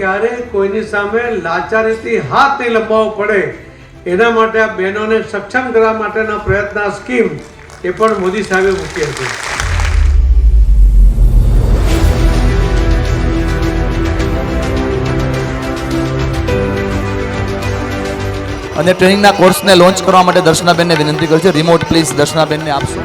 ક્યારે કોઈની સામે લાચારીથી હાથ નહીં લંબાવવો પડે, એના માટે આ બહેનોને સક્ષમ કરવા માટેના પ્રયત્ન સ્કીમ એ પણ મોદી સાહેબે મૂકી હતી. અને ટ્રેનિંગના કોર્સને લોન્ચ કરવા માટે દર્શનાબેનને વિનંતી કરું છું. રિમોટ પ્લીઝ દર્શનાબેનને આપશો.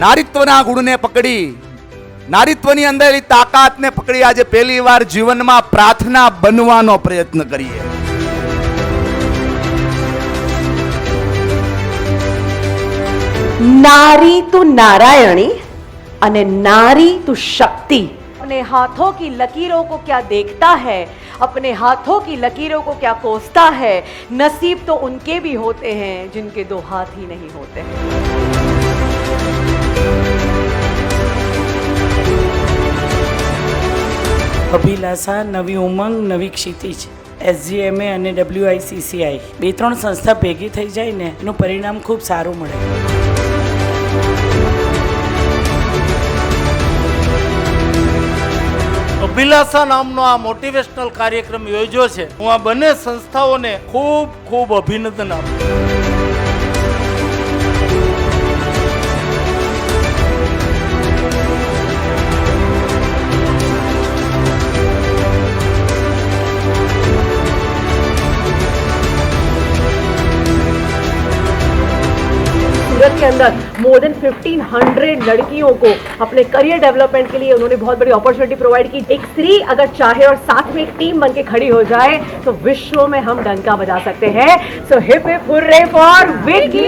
નારીત્વના ગુણને પકડી, નારીત્વની અંદરની તાકાતને પકડી આજે પહેલી વાર જીવનમાં પ્રાર્થના બનવાનો પ્રયત્ન કરીએ. नारी तो नारायणी अने नारी तो शक्ति. अपने हाथों की लकीरों को क्या देखता है, अपने हाथों की लकीरों को क्या कोसता है. नसीब तो उनके भी होते हैं जिनके दो हाथ ही नहीं होते हैं. અભિલાષા, નવી ઉમંગ, નવી ક્ષિતિજ, SGMA અને WICCI 2-3 સંસ્થા ભેગી થઈ જાય ને એનું પરિણામ ખૂબ સારું મળે. અભિલાષા નામનો આ મોટિવેશનલ કાર્યક્રમ યોજ્યો છે. હું આ બંને સંસ્થાઓને ખૂબ ખૂબ અભિનંદન આપું. सूरत के अंदर मोर देन 1500 लड़कियों को अपने करियर डेवलपमेंट के लिए उन्होंने बहुत बड़ी अपॉर्चुनिटी प्रोवाइड की. एक स्त्री अगर चाहे और साथ में एक टीम बन के खड़ी हो जाए तो विश्व में हम डंका बजा सकते हैं. So hip hip hurray for Vicky.